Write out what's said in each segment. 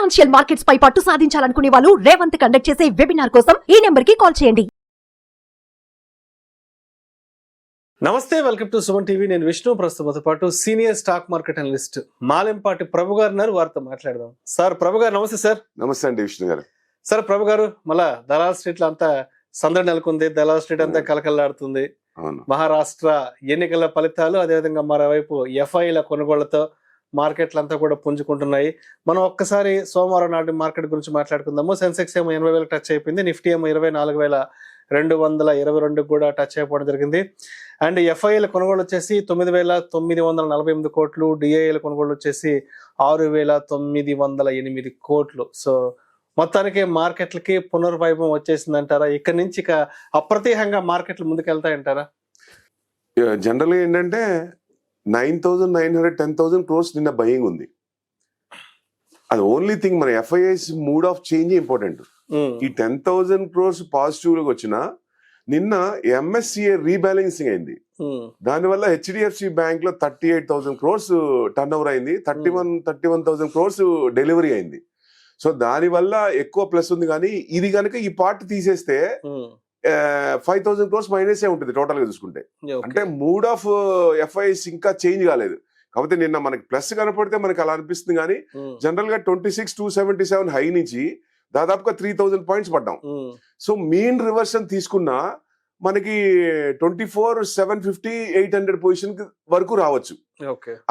Financial markets పై పట్టు సాధించాలనుకునే వాళ్ళు Revanth conduct చేసే వెబినార్ కోసం ఈ నెంబర్ కి కాల్ చేయండి. నమస్తే, వెల్కమ్ టు సుమన్ టీవీ. నేను విష్ణు. ప్రస్తుతంతో పాటు senior stock market analyst Malempati Prabhu garu ఉన్నారు. వారితో మాట్లాడదాం. సార్ ప్రభు గారు నమస్తే. సార్ నమస్తే అండి విష్ణు గారు. సార్ ప్రభు గారు, మళ్ళా దలాల్ స్ట్రీట్ లో అంతా సందడి నెలకొంది. దలాల్ స్ట్రీట్ అంతా కలకల్లాడుతుంది. మహారాష్ట్ర ఎన్నికల ఫలితాలు, అదేవిధంగా మరోవైపు ఎఫ్ఐల కొనుగోళ్లతో మార్కెట్లు అంతా కూడా పుంజుకుంటున్నాయి. మనం ఒక్కసారి సోమవారం నాటి మార్కెట్ గురించి మాట్లాడుకుందాము. సెన్సెక్స్ ఏమో 80,000 టచ్ అయిపోయింది. నిఫ్టీ ఏమో 24,222 కూడా టచ్ అయిపోవడం జరిగింది. అండ్ ఎఫ్ఐల కొనుగోలు వచ్చేసి 9,948 కోట్లు, డిఐల కొనుగోలు వచ్చేసి 6,908 కోట్లు. సో మొత్తానికి మార్కెట్లకి పునర్వైభవం వచ్చేసింది అంటారా? ఇక్కడ నుంచి ఇక అప్రతిహంగా మార్కెట్లు ముందుకెళ్తాయంటారా? జనరల్గా ఏంటంటే 9,900 10,000 crores నిన్న బయింగ్ ఉంది. అది ఓన్లీ థింగ్. మన FIIs mood of change important. ఈ 10,000 crores పాజిటివ్ లోకి వచ్చిన నిన్న ఎంఎస్సిఏ రీబ్యాలెన్సింగ్ అయింది. దానివల్ల హెచ్డిఎఫ్సి బ్యాంక్ లో 38,000 crores టర్న్ ఓవర్ అయింది. 31,000 crores డెలివరీ అయింది. సో దానివల్ల ఎక్కువ ప్లస్ ఉంది. కానీ ఇది కనుక ఈ పార్ట్ తీసేస్తే 5,000 crores మైనస్ ఏ ఉంటుంది టోటల్ గా చూసుకుంటే. అంటే మూడ్ ఆఫ్ ఎఫ్ఐఎస్ ఇంకా చేంజ్ కాలేదు. కాకపోతే నిన్న మనకి ప్లస్ కనపడితే మనకి అలా అనిపిస్తుంది. కానీ జనరల్ గా 26,277 హై నుంచి దాదాపుగా 3,000 పాయింట్స్ పడ్డాం. సో మీన్ రివర్షన్ తీసుకున్నా మనకి 24,750 800 పొజిషన్ వరకు రావచ్చు.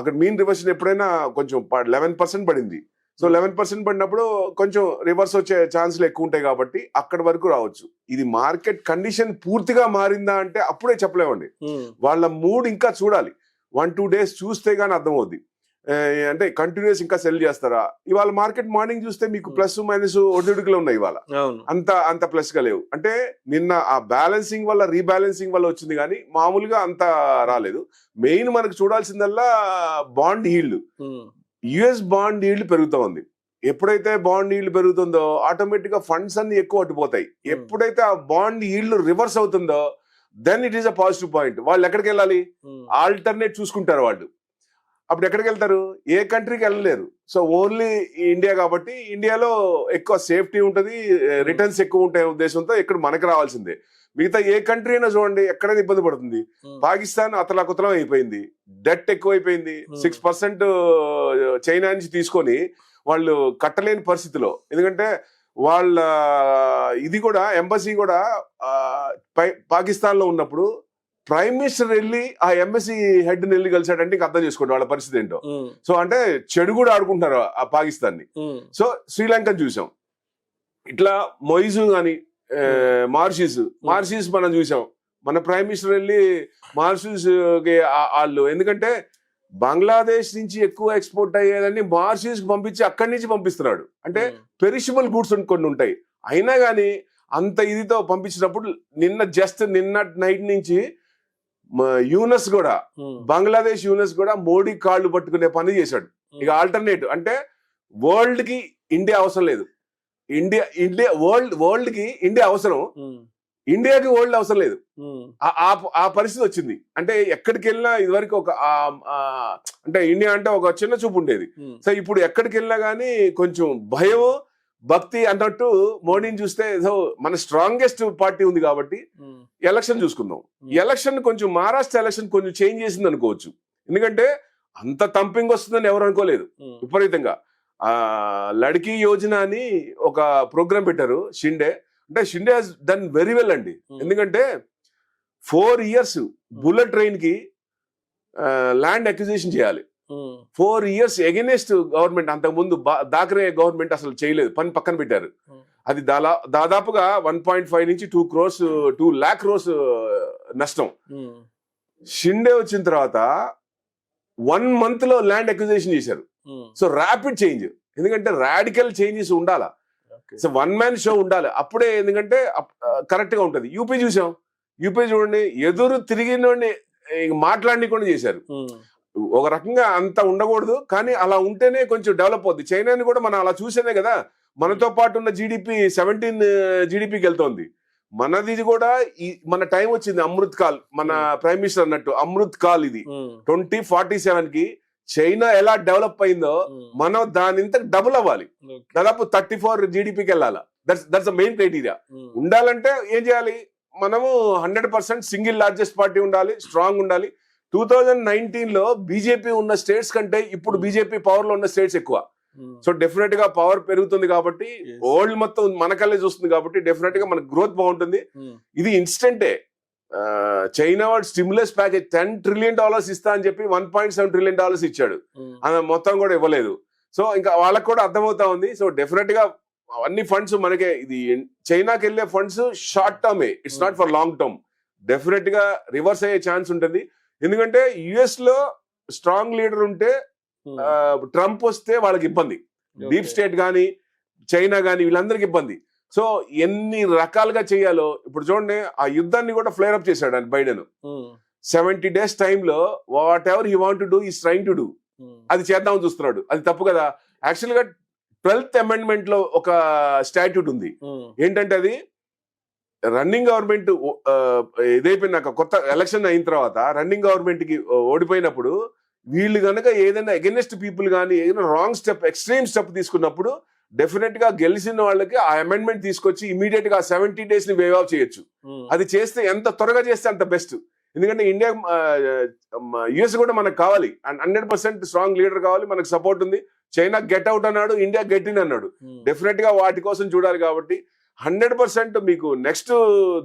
అక్కడ మీన్ రివర్షన్ ఎప్పుడైనా కొంచెం 11% పడింది. సో 11% పడినప్పుడు కొంచెం రివర్స్ వచ్చే ఛాన్సులు ఎక్కువ ఉంటాయి కాబట్టి అక్కడి వరకు రావచ్చు. ఇది మార్కెట్ కండిషన్ పూర్తిగా మారిందా అంటే అప్పుడే చెప్పలేమండి. వాళ్ళ మూడ్ ఇంకా చూడాలి. 1-2 days చూస్తే గానీ అర్థమవుద్ది. అంటే కంటిన్యూస్ ఇంకా సెల్ చేస్తారా? ఇవాళ మార్కెట్ మార్నింగ్ చూస్తే మీకు ప్లస్ మైనస్ ఒడిదుడుకులు ఉన్నాయి. ఇవాళ అంత ప్లస్ గా లేవు. అంటే నిన్న ఆ బ్యాలెన్సింగ్ వల్ల రీబ్యాలెన్సింగ్ వల్ల వచ్చింది కానీ మామూలుగా అంత రాలేదు. మెయిన్ మనకు చూడాల్సిందల్లా bond yield. US bond yield పెరుగుతూ ఉంది. ఎప్పుడైతే బాండ్ ఈల్డ్ పెరుగుతుందో ఆటోమేటిక్ గా ఫండ్స్ అన్ని ఎక్కువ అట్టుపోతాయి. ఎప్పుడైతే ఆ బాండ్ ఈల్డ్ రివర్స్ అవుతుందో then it is a positive point. వాళ్ళు ఎక్కడికి వెళ్ళాలి? ఆల్టర్నేట్ చూసుకుంటారు వాళ్ళు. అప్పుడు ఎక్కడికి వెళ్తారు? ఏ కంట్రీకి వెళ్ళలేరు. సో ఓన్లీ ఇండియా కాబట్టి ఇండియాలో ఎక్కువ సేఫ్టీ ఉంటుంది, రిటర్న్స్ ఎక్కువ ఉంటాయి ఉద్దేశంతో ఇక్కడ మనకి రావాల్సిందే. మిగతా ఏ కంట్రీ అయినా చూడండి ఎక్కడైనా ఇబ్బంది పడుతుంది. పాకిస్తాన్ అతలాకుతలం అయిపోయింది, డెట్ ఎక్కువైపోయింది. 6% చైనా నుంచి తీసుకొని వాళ్ళు కట్టలేని పరిస్థితిలో. ఎందుకంటే వాళ్ళ ఇది కూడా ఎంబసీ కూడా పాకిస్తాన్ లో ఉన్నప్పుడు ప్రైమ్ మినిస్టర్ వెళ్ళి ఆ ఎంబసీ హెడ్ వెళ్ళి కలిసాడంటే ఇంకా అర్థం చేసుకోండి వాళ్ళ పరిస్థితి ఏంటో. సో అంటే చెడు కూడా ఆడుకుంటున్నారు ఆ పాకిస్తాన్ ని. సో శ్రీలంకను చూసాం, ఇట్లా మొయిజు గాని మార్షిస్ మనం చూసాం. మన ప్రైమ్ మినిస్టర్ వెళ్ళి మార్షిస్ వాళ్ళు, ఎందుకంటే బంగ్లాదేశ్ నుంచి ఎక్కువ ఎక్స్పోర్ట్ అయ్యేదని మార్షిస్ పంపించి అక్కడి నుంచి పంపిస్తున్నాడు. అంటే పెరిషబుల్ గూడ్స్ కొన్ని ఉంటాయి. అయినా కానీ అంత ఇదితో పంపించినప్పుడు నిన్న నైట్ నుంచి యూనస్ కూడా, బంగ్లాదేశ్ యూనస్ కూడా మోడీ కాళ్ళు పట్టుకునే పని చేశాడు. ఇక ఆల్టర్నేటివ్ అంటే వరల్డ్ కి ఇండియా అవసరం లేదు. వరల్డ్ కి ఇండియా అవసరం, ఇండియాకి వరల్డ్ అవసరం లేదు. ఆ పరిస్థితి వచ్చింది. అంటే ఎక్కడికి వెళ్ళినా ఇదివరకు ఒక అంటే ఇండియా అంటే ఒక చిన్న చూపు ఉండేది. సో ఇప్పుడు ఎక్కడికి వెళ్ళినా గానీ కొంచెం భయం భక్తి అన్నట్టు మోడీని చూస్తే మన స్ట్రాంగెస్ట్ పార్టీ ఉంది కాబట్టి ఎలక్షన్ చూసుకుందాం. ఎలక్షన్ కొంచెం మహారాష్ట్ర ఎలక్షన్ కొంచెం చేంజ్ చేసింది అనుకోవచ్చు. ఎందుకంటే అంత తంపింగ్ వస్తుందని ఎవరు అనుకోలేదు విపరీతంగా. లడ్కీ యోజన అని ఒక ప్రోగ్రామ్ పెట్టారు షిండే. అంటే Shinde has done very well అండి. ఎందుకంటే 4 years బుల్లెట్ ట్రైన్ కి ల్యాండ్ అక్విజిషన్ చేయాలి. 4 years ఎగెనెస్ట్ గవర్నమెంట్. అంతకుముందు దాకరే గవర్నమెంట్ అసలు చేయలేదు, పని పక్కన పెట్టారు. అది దాదాపుగా 1.5 నుంచి 2 lakh crores నష్టం. షిండే వచ్చిన తర్వాత 1 month లో ల్యాండ్ అక్విజిషన్ చేశారు. సో ర్యాపిడ్ చేంజ్, ఎందుకంటే రాడికల్ చేంజెస్ ఉండాలా. సో 1 man షో ఉండాలి అప్పుడే, ఎందుకంటే కరెక్ట్ గా ఉంటది. యూపీ చూసాం, యూపీ చూడండి ఎదురు తిరిగినోడిని మాట్లాడనీకుండా చేశారు. ఒక రకంగా అంత ఉండకూడదు కానీ అలా ఉంటేనే కొంచెం డెవలప్ అవుద్ది. చైనాని కూడా మనం అలా చూసేనే కదా మనతో పాటు ఉన్న జీడిపి 17 జీడిపికి వెళ్తోంది. మనది కూడా మన టైం వచ్చింది. అమృత్ కాల్, మన ప్రైమ్ మినిస్టర్ అన్నట్టు అమృత్ కాల్ ఇది 2047 కి చైనా ఎలా డెవలప్ అయిందో మనం దాని ఇంత డబుల్ అవ్వాలి, దాదాపు 34 జీడిపికి వెళ్ళాలి. That's the main criteria. ఉండాలంటే ఏం చేయాలి, మనము 100% సింగిల్ లార్జెస్ట్ పార్టీ ఉండాలి, స్ట్రాంగ్ ఉండాలి. 2019 లో బీజేపీ ఉన్న స్టేట్స్ కంటే ఇప్పుడు బీజేపీ పవర్ లో ఉన్న స్టేట్స్ ఎక్కువ. సో డెఫినెట్ గా పవర్ పెరుగుతుంది కాబట్టి, వరల్డ్ మొత్తం మనకల్లే చూస్తుంది కాబట్టి డెఫినెట్ గా మనకు గ్రోత్ బాగుంటుంది. ఇది ఇన్స్టెంటే. చైనా వాడు స్టిమ్యులస్ ప్యాకేజ్ $10 trillion ఇస్తా అని చెప్పి $1.7 trillion ఇచ్చాడు, అది మొత్తం కూడా ఇవ్వలేదు. సో ఇంకా వాళ్ళకి కూడా అర్థమవుతా ఉంది. సో డెఫినెట్ గా అన్ని ఫండ్స్ మనకే, ఇది చైనాకి వెళ్ళే ఫండ్స్ షార్ట్ టర్మే, it's not for long term. Definite గా రివర్స్ అయ్యే ఛాన్స్ ఉంటుంది. ఎందుకంటే యుఎస్ లో స్ట్రాంగ్ లీడర్ ఉంటే, ట్రంప్ వస్తే వాళ్ళకి ఇబ్బంది. డీప్ స్టేట్ గానీ చైనా గానీ వీళ్ళందరికి ఇబ్బంది. సో ఎన్ని రకాలుగా చేయాలో ఇప్పుడు చూడండి, ఆ యుద్ధాన్ని కూడా ఫ్లేర్ అప్ చేశాడు ఆయన బైడెన్. 70 days టైంలో what ever he want to do is trying to do, అది చేద్దామని చూస్తున్నాడు. అది తప్పు కదా. యాక్చువల్ గా 12th amendment లో ఒక స్టాట్యూట్ ఉంది. ఏంటంటే అది రన్నింగ్ గవర్నమెంట్ ఇదైపోయినాక, కొత్త ఎలక్షన్ అయిన తర్వాత రన్నింగ్ గవర్నమెంట్ కి ఓడిపోయినప్పుడు వీళ్ళు కనుక ఏదైనా అగెన్స్ట్ పీపుల్ కానీ ఏదైనా రాంగ్ స్టెప్, ఎక్స్ట్రీమ్ స్టెప్ తీసుకున్నప్పుడు డెఫినెట్ గా గెలిచిన వాళ్ళకి ఆ అమెండ్మెంట్ తీసుకొచ్చి ఇమీడియట్ గా 70 days ని వేవ్ ఆఫ్ చేయొచ్చు. అది చేస్తే ఎంత త్వరగా చేస్తే అంత బెస్ట్. ఎందుకంటే ఇండియా, యుఎస్ కూడా మనకు కావాలి, 100% స్ట్రాంగ్ లీడర్ కావాలి, మనకు సపోర్ట్ ఉంది. చైనా గెట్ అవుట్ అన్నాడు, ఇండియా గెట్ ఇన్ అన్నాడు. డెఫినెట్ గా వాటి కోసం చూడాలి. కాబట్టి 100% మీకు నెక్స్ట్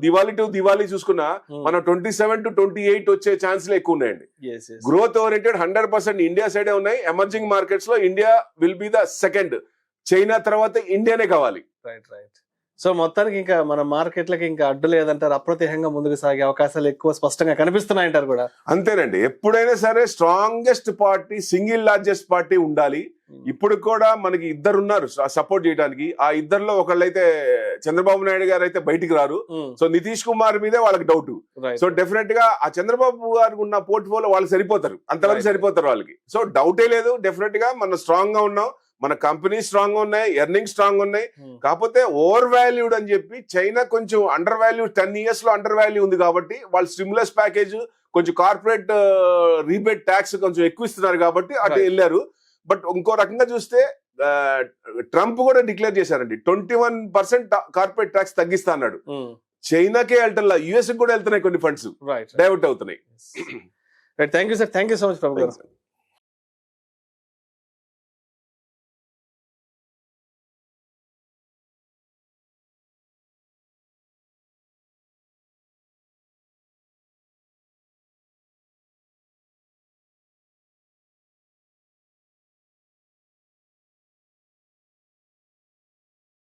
దివాళీ టు దివాళీ చూసుకున్నా మనం 27 to 28 వచ్చే ఛాన్స్లు ఎక్కువ ఉన్నాయండి. గ్రోత్ ఓరియంటెడ్ 100% ఇండియా సైడే ఉన్నాయి. ఎమర్జింగ్ మార్కెట్స్ లో India will be the second. China తర్వాత ఇండియానే కావాలి. రైట్. సో మొత్తానికి ఇంకా మన మార్కెట్లకి ఇంకా అడ్డు లేదంటారు, అప్రతిహంగా ముందుకు సాగే అవకాశాలు ఎక్కువ స్పష్టంగా కనిపిస్తున్నాయంటారు కూడా. అంతేనండి. ఎప్పుడైనా సరే strongest party, single largest party ఉండాలి. ఇప్పుడు కూడా మనకి ఇద్దరు ఉన్నారు సపోర్ట్ చేయడానికి. ఆ ఇద్దరులో ఒకళ్ళైతే చంద్రబాబు నాయుడు గారు అయితే బయటికి రారు. సో నితీష్ కుమార్ మీదే వాళ్ళకి డౌట్. సో డెఫినెట్ గా ఆ చంద్రబాబు గారికి ఉన్న పోర్ట్ఫోలియో వాళ్ళు సరిపోతారు, అంతవరకు సరిపోతారు వాళ్ళకి. సో డౌటే లేదు. డెఫినెట్ గా మనం స్ట్రాంగ్ గా ఉన్నాం, మన కంపెనీ స్ట్రాంగ్ ఉన్నాయి, ఎర్నింగ్ స్ట్రాంగ్ ఉన్నాయి. కాకపోతే ఓవర్ వాల్యూడ్ అని చెప్పి చైనా కొంచెం అండర్ వాల్యూ, 10 years లో అండర్ వాల్యూ ఉంది కాబట్టి వాళ్ళు స్టిమ్యులస్ ప్యాకేజ్, కొంచెం కార్పొరేట్ రీబేట్ ట్యాక్స్ కొంచెం ఎక్కువ ఇస్తున్నారు కాబట్టి అటు వెళ్ళారు. బట్ ఇంకో రకంగా చూస్తే ట్రంప్ కూడా డిక్లేర్ చేశారండి, 21% కార్పొరేట్ ట్యాక్స్ తగ్గిస్తా అన్నాడు. చైనాకే వెళ్తా, యుఎస్ కూడా వెళ్తున్నాయి కొన్ని ఫండ్స్, డైవర్ట్ అవుతున్నాయి. Thank you sir, thank you so much Prabhu గారు.